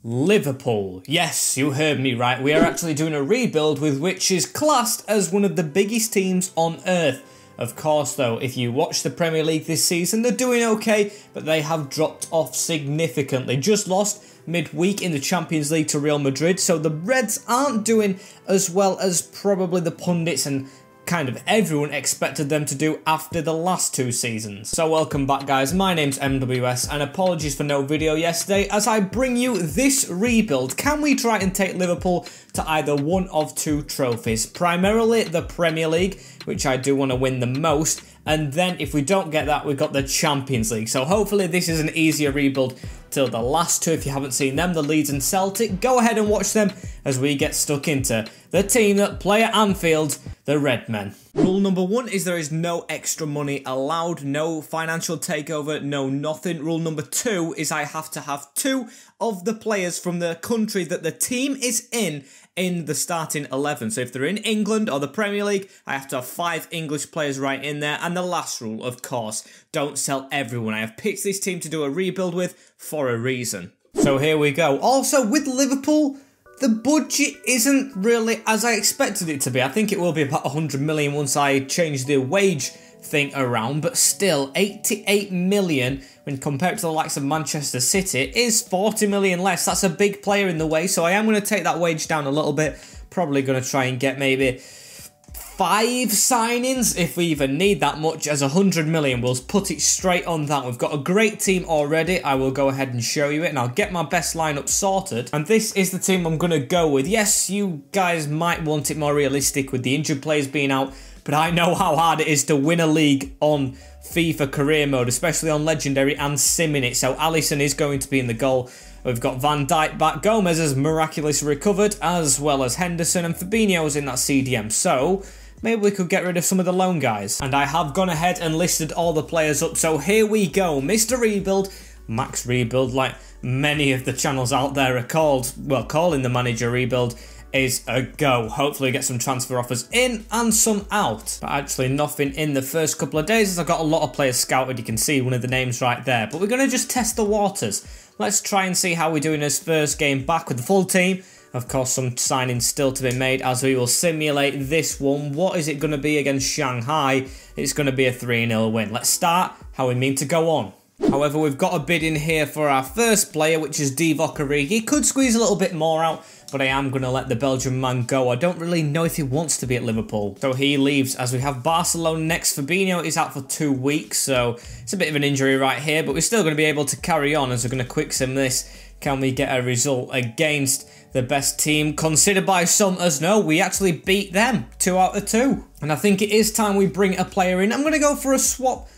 Liverpool. Yes, you heard me right. We are actually doing a rebuild with which is classed as one of the biggest teams on earth. Of course, though, if you watch the Premier League this season, they're doing okay, but they have dropped off significantly. Just lost midweek in the Champions League to Real Madrid, so the Reds aren't doing as well as probably the pundits and kind of everyone expected them to do after the last two seasons. So welcome back, guys. My name's MWS and apologies for no video yesterday as I bring you this rebuild. Can we try and take Liverpool to either one of two trophies? Primarily the Premier League, which I do want to win the most, and then if we don't get that, we've got the Champions League. So hopefully this is an easier rebuild till the last two. If you haven't seen them, the Leeds and Celtic, go ahead and watch them as we get stuck into the team that play at Anfield, the Red Men. Rule number one is there is no extra money allowed, no financial takeover, no nothing. Rule number two is I have to have two of the players from the country that the team is in the starting 11. So if they're in England or the Premier League, I have to have 5 English players right in there. And the last rule, of course, don't sell everyone. I have picked this team to do a rebuild with for a reason. So here we go. Also, with Liverpool, the budget isn't really as I expected it to be. I think it will be about 100 million once I change the wage thing around, but still 88 million when compared to the likes of Manchester City is 40 million less. That's a big player in the way, so I am going to take that wage down a little bit. Probably going to try and get maybe 5 signings if we even need that much, as 100 million we'll put it straight on that. We've got a great team already. I will go ahead and show you it and I'll get my best lineup sorted, and this is the team I'm going to go with. Yes, you guys might want it more realistic with the injured players being out, but I know how hard it is to win a league on FIFA career mode, especially on legendary and sim in it. So Alisson is going to be in the goal. We've got Van Dijk back, Gomez has miraculously recovered, as well as Henderson, and Fabinho's in that CDM. So maybe we could get rid of some of the loan guys. And I have gone ahead and listed all the players up. So here we go. Mr. Rebuild, Max Rebuild, like many of the channels out there are called, well, calling the manager rebuild, is a go. Hopefully get some transfer offers in and some out. But actually nothing in the first couple of days as I've got a lot of players scouted. You can see one of the names right there. But we're going to just test the waters. Let's try and see how we do in this first game back with the full team. Of course, some signings still to be made as we will simulate this one. What is it going to be against Shanghai? It's going to be a 3-0 win. Let's start how we mean to go on. However, we've got a bid in here for our first player, which is Divock Origi. Could squeeze a little bit more out, but I am going to let the Belgian man go. I don't really know if he wants to be at Liverpool. So he leaves as we have Barcelona next. Fabinho is out for 2 weeks, so it's a bit of an injury right here, but we're still going to be able to carry on as we're going to quick sim this. Can we get a result against the best team considered by some as no? We actually beat them 2 out of 2. And I think it is time we bring a player in. I'm going to go for a swap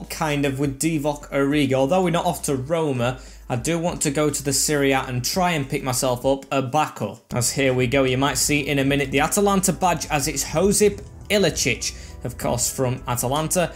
kind of with Divock Origi. Although we're not off to Roma, I do want to go to the Serie A and try and pick myself up a backup. As here we go, you might see in a minute the Atalanta badge as it's Josip Ilicic, of course, from Atalanta.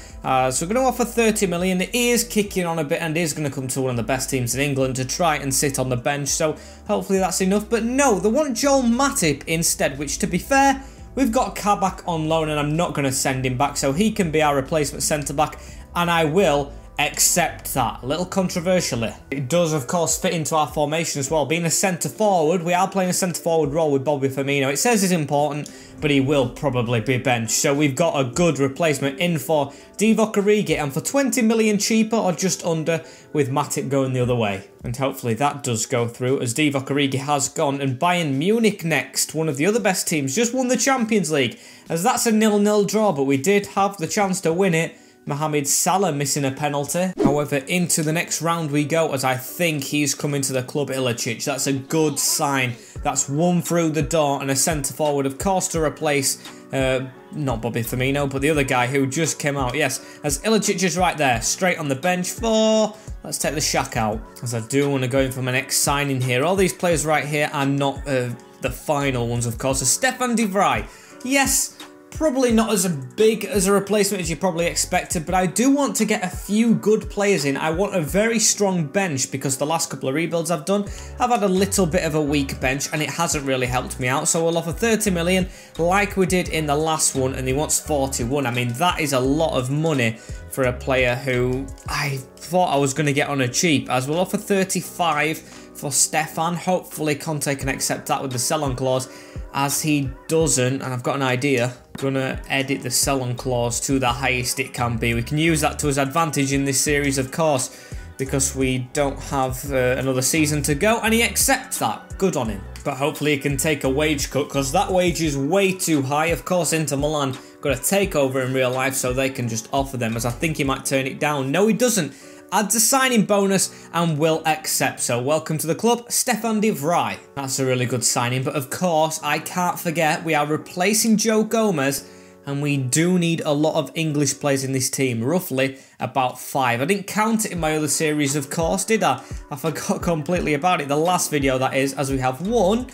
So we're going to offer 30 million. He is kicking on a bit and is going to come to one of the best teams in England to try and sit on the bench. So hopefully that's enough. But no, they want Joel Matip instead, which, to be fair, we've got Kabak on loan and I'm not going to send him back, so he can be our replacement centre-back, and I will accept that. A little controversially. It does, of course, fit into our formation as well. Being a centre-forward, we are playing a centre-forward role with Bobby Firmino. It says he's important, but he will probably be benched. So we've got a good replacement in for Divock Origi, and for 20 million cheaper or just under, with Matip going the other way. And hopefully that does go through, as Divock Origi has gone. And Bayern Munich next, one of the other best teams, just won the Champions League, as that's a 0-0 draw, but we did have the chance to win it. Mohamed Salah missing a penalty. However, into the next round we go, as I think he's coming to the club, Ilicic. That's a good sign. That's one through the door, and a centre-forward, of course, to replace, not Bobby Firmino, but the other guy who just came out. Yes, as Ilicic is right there, straight on the bench for... Let's take the Shaq out, as I do want to go in for my next signing here. All these players right here are not the final ones, of course. So Stefan de Vrij. Yes, probably not as big as a replacement as you probably expected, but I do want to get a few good players in. I want a very strong bench because the last couple of rebuilds I've done, I've had a little bit of a weak bench and it hasn't really helped me out. So we'll offer 30 million like we did in the last one, and he wants 41. I mean, that is a lot of money for a player who I thought I was going to get on a cheap, as we'll offer 35 for Stefan. Hopefully Conte can accept that with the sell-on clause. As he doesn't, and I've got an idea, I'm gonna edit the sell-on clause to the highest it can be. We can use that to his advantage in this series, of course, because we don't have another season to go, and he accepts that. Good on him. But hopefully he can take a wage cut, because that wage is way too high. Of course, Inter Milan got a takeover in real life, so they can just offer them, as I think he might turn it down. No, he doesn't. Adds a signing bonus and will accept. So welcome to the club, Stefan de Vrij. That's a really good signing, but of course, I can't forget we are replacing Joe Gomez, and we do need a lot of English players in this team, roughly about 5. I didn't count it in my other series, of course, did I? I forgot completely about it. The last video, that is, as we have 1,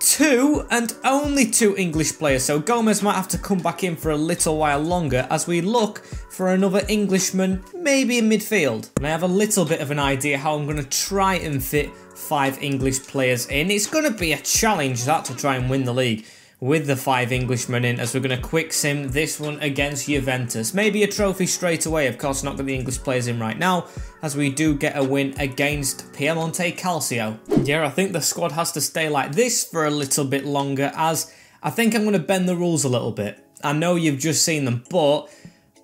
2, and only 2 English players. So Gomez might have to come back in for a little while longer as we look for another Englishman, maybe in midfield. And I have a little bit of an idea how I'm going to try and fit 5 English players in. It's going to be a challenge, that, to try and win the league with the 5 Englishmen in, as we're going to quick sim this one against Juventus. Maybe a trophy straight away. Of course, not got the English players in right now, as we do get a win against Piemonte Calcio. Yeah, I think the squad has to stay like this for a little bit longer, as I think I'm going to bend the rules a little bit. I know you've just seen them, but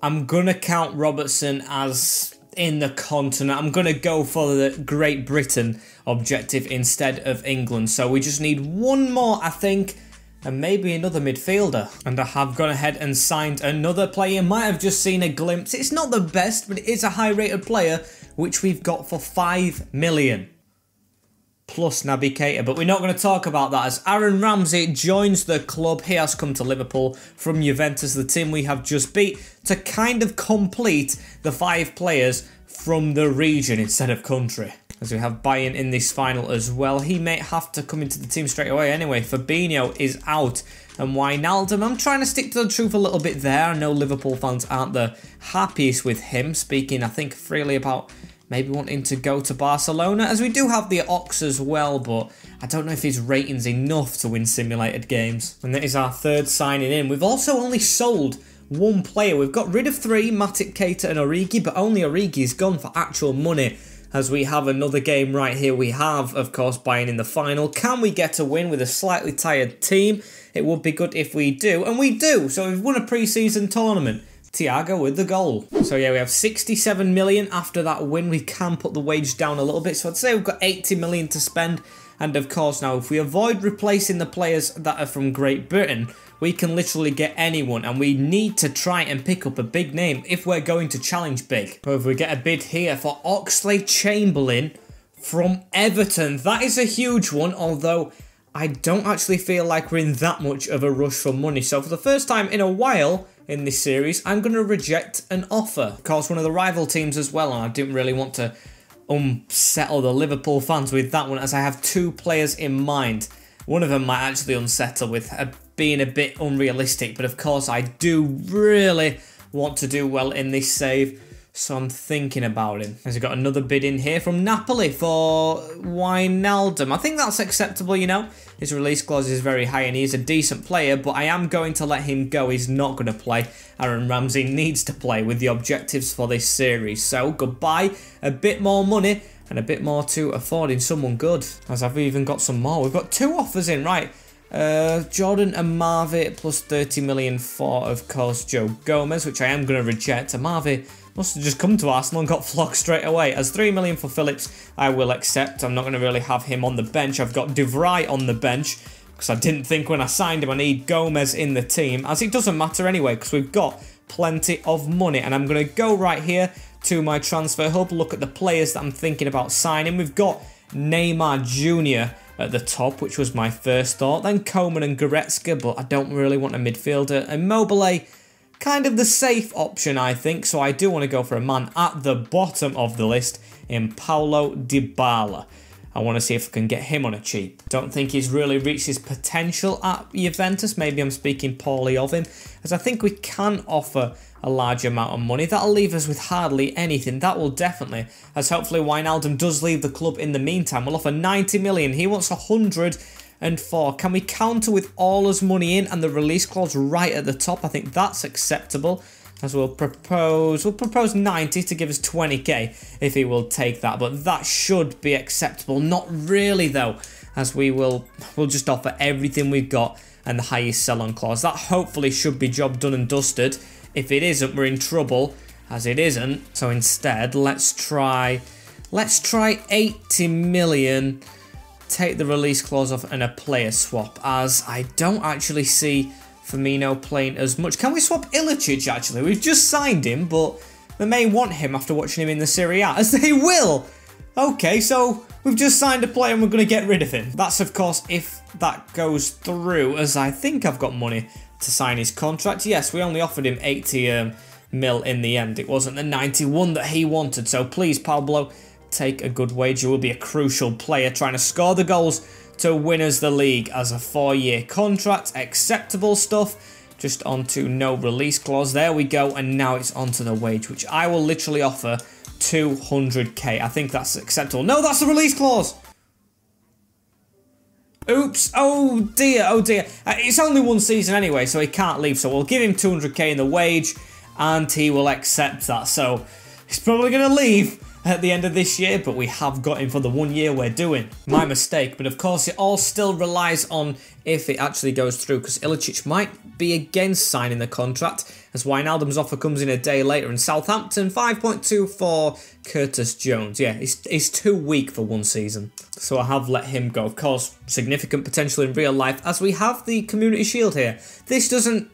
I'm going to count Robertson as in the continent. I'm going to go for the Great Britain objective instead of England. So we just need one more, I think, and maybe another midfielder. And I have gone ahead and signed another player. You might have just seen a glimpse. It's not the best, but it is a high-rated player, which we've got for 5 million. Plus Naby Keita, but we're not going to talk about that, as Aaron Ramsey joins the club. He has come to Liverpool from Juventus, the team we have just beat, to kind of complete the 5 players from the region instead of country. As we have Bayern in this final as well. He may have to come into the team straight away anyway. Fabinho is out. And Wijnaldum, I'm trying to stick to the truth a little bit there. I know Liverpool fans aren't the happiest with him. Speaking, I think, freely about maybe wanting to go to Barcelona. As we do have the Ox as well, but I don't know if his rating's enough to win simulated games. And that is our 3rd signing in. We've also only sold 1 player. We've got rid of 3, Matip, Keita and Origi, but only Origi's gone for actual money. As we have another game right here. We have, of course, Bayern in the final. Can we get a win with a slightly tired team? It would be good if we do, and we do. So we've won a pre-season tournament. Thiago with the goal. So yeah, we have 67 million after that win. We can put the wage down a little bit. So I'd say we've got 80 million to spend. And of course now, if we avoid replacing the players that are from Great Britain, we can literally get anyone, and we need to try and pick up a big name if we're going to challenge big. So if we get a bid here for Oxlade-Chamberlain from Everton, that is a huge one, although I don't actually feel like we're in that much of a rush for money. So for the first time in a while in this series, I'm going to reject an offer. Of course, one of the rival teams as well, and I didn't really want to unsettle the Liverpool fans with that one, as I have 2 players in mind. One of them might actually unsettle with being a bit unrealistic, but of course I do really want to do well in this save, so I'm thinking about him. As we've got another bid in here from Napoli for Wijnaldum. I think that's acceptable, you know. His release clause is very high and he's a decent player, but I am going to let him go. He's not going to play. Aaron Ramsey needs to play with the objectives for this series. So goodbye, a bit more money and a bit more to affording someone good. As I've even got some more. We've got 2 offers in, right? Jordan Amavi plus 30 million for, of course, Joe Gomez, which I am going to reject. Amavi must have just come to Arsenal and got flogged straight away. As 3 million for Phillips, I will accept. I'm not going to really have him on the bench. I've got de Vrij on the bench because I didn't think when I signed him I need Gomez in the team, as it doesn't matter anyway because we've got plenty of money. And I'm going to go right here to my transfer hub, look at the players that I'm thinking about signing. We've got Neymar Jr. at the top, which was my first thought. Then Coman and Goretzka, but I don't really want a midfielder. And Immobile, kind of the safe option, I think. So I do want to go for a man at the bottom of the list in Paulo Dybala. I want to see if I can get him on a cheap. Don't think he's really reached his potential at Juventus. Maybe I'm speaking poorly of him, as I think we can offer a large amount of money. That'll leave us with hardly anything. That will definitely, as hopefully Wijnaldum does leave the club in the meantime. We'll offer 90 million. He wants 104. Can we counter with all his money in and the release clause right at the top? I think that's acceptable. As we'll propose 90 to give us 20k if he will take that, but that should be acceptable. Not really though, as we'll just offer everything we've got and the highest sell-on clause. That hopefully should be job done and dusted. If it isn't, we're in trouble, as it isn't. So instead, let's try 80 million, take the release clause off and a player swap, as I don't actually see Firmino playing as much. Can we swap Ilicic actually? We've just signed him, but they may want him after watching him in the Serie A, as they will. Okay, so we've just signed a player and we're going to get rid of him. That's of course if that goes through, as I think I've got money to sign his contract. Yes, we only offered him 80 mil in the end. It wasn't the 91 that he wanted, so please Pablo, take a good wage. You will be a crucial player trying to score the goals to win us the league, as a 4-year contract, acceptable stuff. Just onto no release clause, there we go, and now it's onto the wage, which I will literally offer 200k. I think that's acceptable. No, that's the release clause. Oops, oh dear, oh dear. It's only one season anyway, so he can't leave, so we'll give him 200k in the wage, and he will accept that. So he's probably going to leave at the end of this year, but we have got him for the 1 year we're doing. My mistake, but of course it all still relies on if it actually goes through, because Ilicic might be against signing the contract, as Wijnaldum's offer comes in a day later, and Southampton 5.2 for Curtis Jones. Yeah, he's too weak for 1 season, so I have let him go. Of course, significant potential in real life, as we have the Community Shield here. This doesn't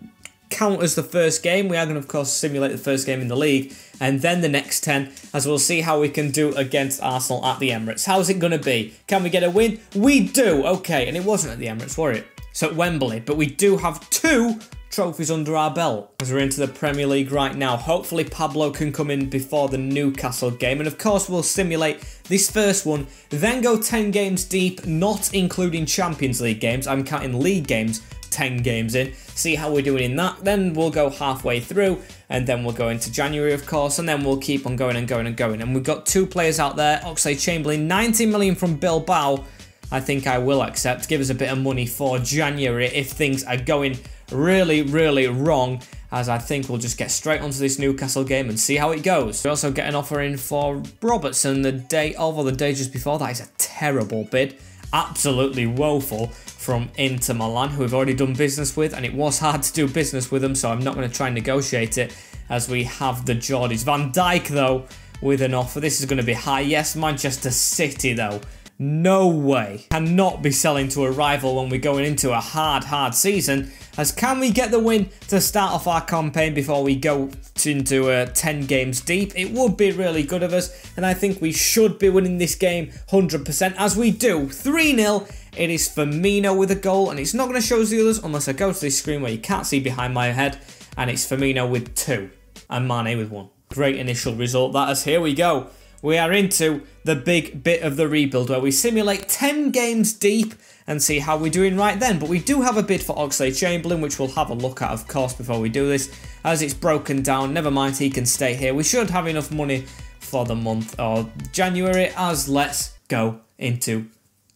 count as the first game. We are going to of course simulate the first game in the league, and then the next 10, as we'll see how we can do against Arsenal at the Emirates. How's it going to be? Can we get a win? We do. Okay, and it wasn't at the Emirates, were it? So at Wembley, but we do have 2 trophies under our belt as we're into the Premier League right now. Hopefully Pablo can come in before the Newcastle game, and of course we'll simulate this first one, then go 10 games deep, not including Champions League games. I'm counting league games, 10 games in, see how we're doing in that. Then we'll go halfway through, and then we'll go into January of course, and then we'll keep on going and going and going. And we've got 2 players out there. Oxlade-Chamberlain, 90 million from Bilbao. I think I will accept. Give us a bit of money for January if things are going really, really wrong, as I think we'll just get straight onto this Newcastle game and see how it goes. We also get an offer in for Robertson the day of, or the day just before. That is a terrible bid. Absolutely woeful from Inter Milan, who we've already done business with, and it was hard to do business with them, so I'm not going to try and negotiate it, as we have the Geordies. Van Dijk, though, with an offer. This is going to be high. Yes, Manchester City, though. No way. Cannot be selling to a rival when we're going into a hard season. As can we get the win to start off our campaign before we go into 10 games deep? It would be really good of us, and I think we should be winning this game 100%, as we do. 3-0. It is Firmino with a goal, and it's not going to show us the others unless I go to this screen where you can't see behind my head, and it's Firmino with 2 and Mane with 1. Great initial result that is. Here we go. We are into the big bit of the rebuild where we simulate 10 games deep and see how we're doing right then. But we do have a bid for Oxlade-Chamberlain, which we'll have a look at, of course, before we do this, as it's broken down. Never mind, he can stay here. We should have enough money for the month of January, as let's go into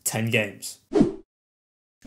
10 games.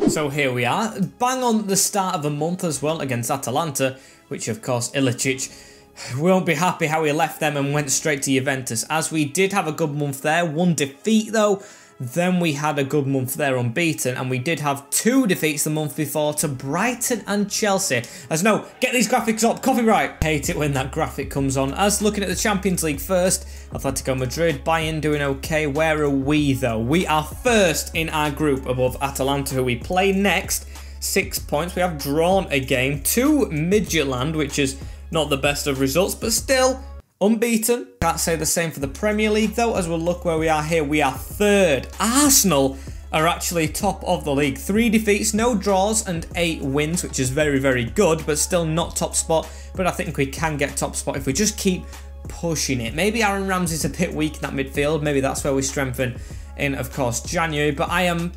So here we are, bang on the start of a month as well against Atalanta, which of course Ilicic won't be happy how he left them and went straight to Juventus, as we did have a good month there. 1 defeat though, then we had a good month there unbeaten, and we did have 2 defeats the month before to Brighton and Chelsea. As no, get these graphics up, copyright. Hate it when that graphic comes on. As looking at the Champions League first, Atletico Madrid, Bayern doing okay. Where are we though? We are first in our group above Atalanta, who we play next. 6 points. We have drawn a game to Midtjylland, which is not the best of results, but still unbeaten. Can't say the same for the Premier League though, as we'll look where we are here. We are 3rd. Arsenal are actually top of the league. 3 defeats, no draws, and 8 wins, which is very, very good, but still not top spot. But I think we can get top spot if we just keep pushing it. Maybe Aaron Ramsey's a bit weak in that midfield. Maybe that's where we strengthen in, of course, January. But I'm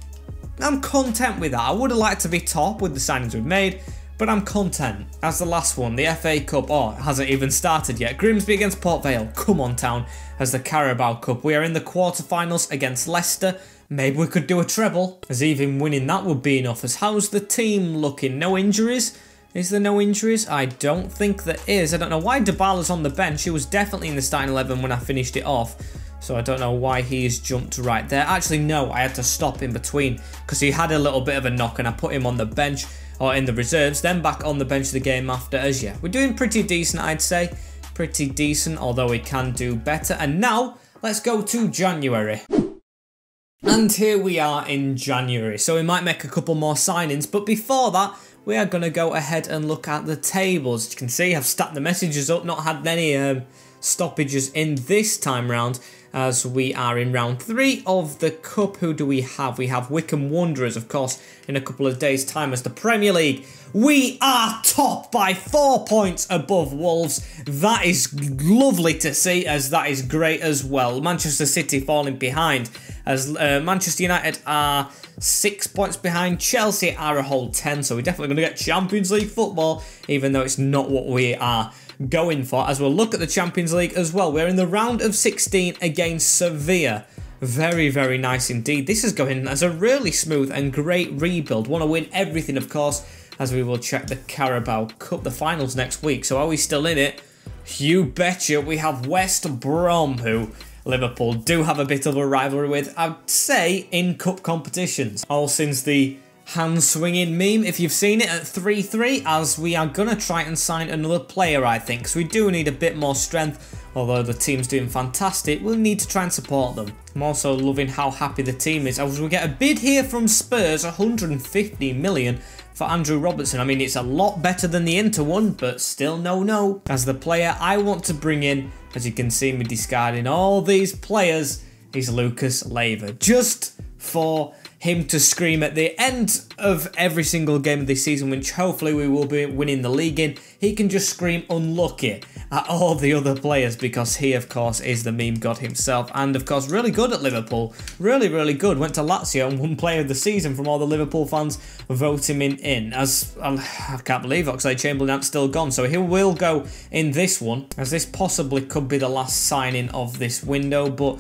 content with that. I would have liked to be top with the signings we've made, but I'm content. As the last one, the FA Cup, it hasn't even started yet. Grimsby against Port Vale, come on town. As the Carabao Cup, we are in the quarterfinals against Leicester. Maybe we could do a treble, as even winning that would be enough. As how's the team looking? No injuries? Is there no injuries? I don't think there is. I don't know why Dybala's on the bench. He was definitely in the starting 11 when I finished it off. So I don't know why he's jumped right there. Actually, no, I had to stop in between because he had a little bit of a knock and I put him on the bench or in the reserves, then back on the bench the game after. As yeah, we're doing pretty decent, I'd say. Pretty decent, although we can do better. And now, let's go to January. And here we are in January. So we might make a couple more signings, but before that, we are going to go ahead and look at the tables. As you can see, I've stacked the messages up, not had any stoppages in this time round, as we are in round 3 of the Cup. Who do we have? We have Wycombe Wanderers, of course, in a couple of days' time as the Premier League. We are top by 4 points above Wolves. That is lovely to see, as that is great as well. Manchester City falling behind, as Manchester United are 6 points behind. Chelsea are a whole 10, so we're definitely going to get Champions League football, even though it's not what we are going for. As we'll look at the Champions League as well, we're in the round of 16 against Sevilla. Very, very nice indeed. This is going as a really smooth and great rebuild. Want to win everything, of course, as we will check the Carabao Cup, the finals next week. So are we still in it? You betcha. We have West Brom, who Liverpool do have a bit of a rivalry with, I'd say, in cup competitions. All since the hand-swinging meme, if you've seen it, at 3-3, as we are going to try and sign another player, I think, because we do need a bit more strength. Although the team's doing fantastic, we'll need to try and support them. I'm also loving how happy the team is, as we get a bid here from Spurs, 150 million for Andrew Robertson. I mean, it's a lot better than the Inter one, but still no. As the player I want to bring in, as you can see me discarding all these players, is Lucas Leiva. Just for him to scream at the end of every single game of this season, which hopefully we will be winning the league in, he can just scream unlucky at all the other players, because he, of course, is the meme god himself, and of course really good at Liverpool. Really good. Went to Lazio and won player of the season from all the Liverpool fans voting him in, as I can't believe Oxlade-Chamberlain's still gone, so he will go in this one, as this possibly could be the last signing of this window, but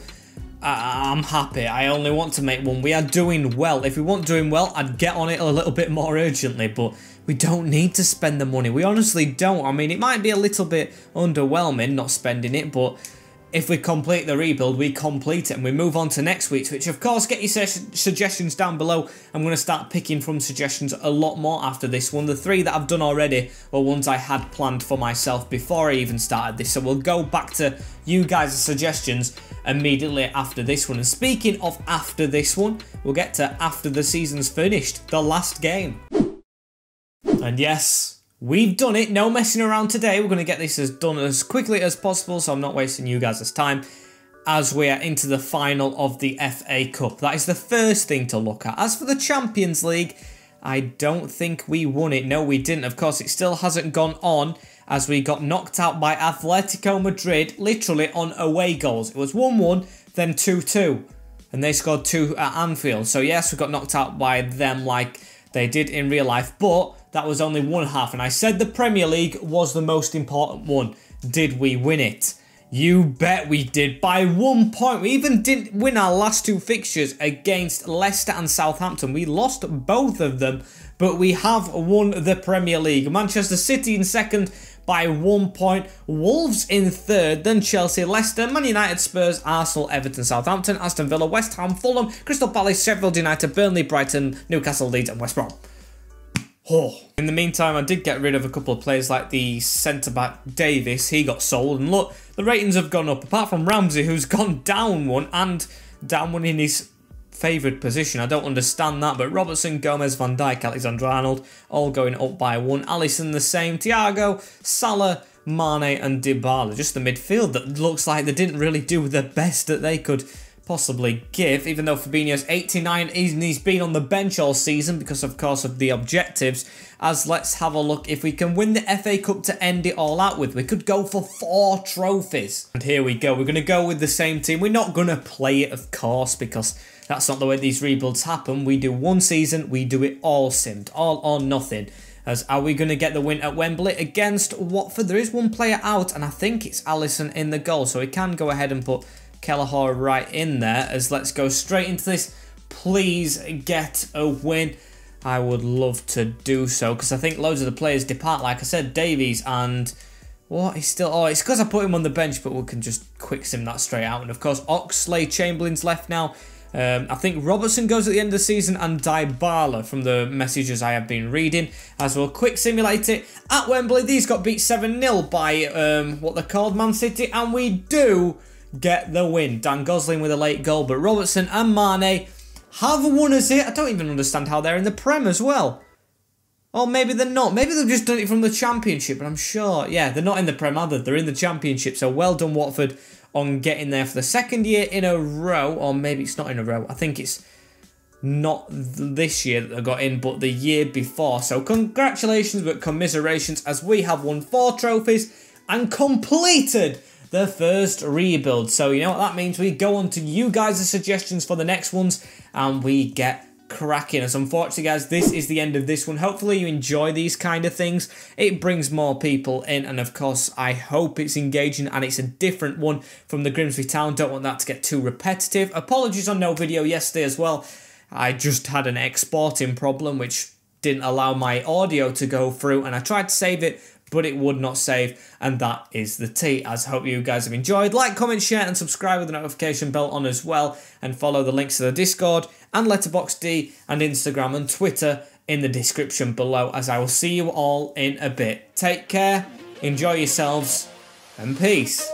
I'm happy. I only want to make one. We are doing well. If we weren't doing well, I'd get on it a little bit more urgently, but we don't need to spend the money. We honestly don't. I mean, it might be a little bit underwhelming not spending it, but if we complete the rebuild, we complete it and we move on to next week's, which of course, get your suggestions down below. I'm going to start picking from suggestions a lot more after this one. The 3 that I've done already were ones I had planned for myself before I even started this, so we'll go back to you guys' suggestions immediately after this one. And speaking of after this one, we'll get to after the season's finished, the last game. And yes, we've done it. No messing around today. We're going to get this done as quickly as possible, so I'm not wasting you guys' time, as we are into the final of the FA Cup. That is the first thing to look at. As for the Champions League, I don't think we won it. No, we didn't. Of course, it still hasn't gone on, as we got knocked out by Atletico Madrid, literally on away goals. It was 1-1, then 2-2, and they scored 2 at Anfield. So yes, we got knocked out by them like they did in real life, but that was only one half, and I said the Premier League was the most important one. Did we win it? You bet we did, by 1 point. We even didn't win our last 2 fixtures against Leicester and Southampton. We lost both of them, but we have won the Premier League. Manchester City in second by 1 point, Wolves in third, then Chelsea, Leicester, Man United, Spurs, Arsenal, Everton, Southampton, Aston Villa, West Ham, Fulham, Crystal Palace, Sheffield United, Burnley, Brighton, Newcastle, Leeds and West Brom. Oh. In the meantime, I did get rid of a couple of players like the centre-back Davis. He got sold, and look, the ratings have gone up, apart from Ramsey, who's gone down one, and down one in his favoured position. I don't understand that, but Robertson, Gomez, Van Dijk, Alexander-Arnold, all going up by 1. Alisson the same, Thiago, Salah, Mane and Dybala. Just the midfield that looks like they didn't really do the best that they could possibly give, even though Fabinho's 89 and he's been on the bench all season because, of course, of the objectives. As let's have a look if we can win the FA Cup to end it all out with. We could go for 4 trophies. And here we go. We're going to go with the same team. We're not going to play it, of course, because that's not the way these rebuilds happen. We do one season, we do it all simmed, all or nothing. As are we going to get the win at Wembley against Watford? There is one player out, and I think it's Alisson in the goal, so we can go ahead and put Kelleher right in there. As let's go straight into this. Please get a win. I would love to do so, because I think loads of the players depart. Like I said, Davies and what? He's still... Oh, it's because I put him on the bench, but we can just quick sim that straight out. And of course, Oxlade-Chamberlain's left now. I think Robertson goes at the end of the season, and Dybala from the messages I have been reading. As we'll quick simulate it at Wembley. These got beat 7-0 by what they're called, Man City, and we do get the win. Dan Gosling with a late goal, but Robertson and Mane have won us it. I don't even understand how they're in the Prem as well. Or maybe they're not. Maybe they've just done it from the Championship, but I'm sure. Yeah, they're not in the Prem either. They're in the Championship, so well done Watford on getting there for the second year in a row, or maybe it's not in a row. I think it's not this year that they got in, but the year before. So congratulations, but commiserations, as we have won 4 trophies and completed the first rebuild. So you know what that means? We go on to you guys' suggestions for the next ones, and we get cracking. As unfortunately, guys, this is the end of this one. Hopefully you enjoy these kind of things. It brings more people in, and of course I hope it's engaging and it's a different one from the Grimsby Town. Don't want that to get too repetitive. Apologies on no video yesterday as well. I just had an exporting problem which didn't allow my audio to go through, and I tried to save it but it would not save, and that is the tea. As hope you guys have enjoyed. Like, comment, share and subscribe with the notification bell on as well, and follow the links to the Discord and Letterboxd and Instagram and Twitter in the description below, as I will see you all in a bit. Take care, enjoy yourselves, and peace.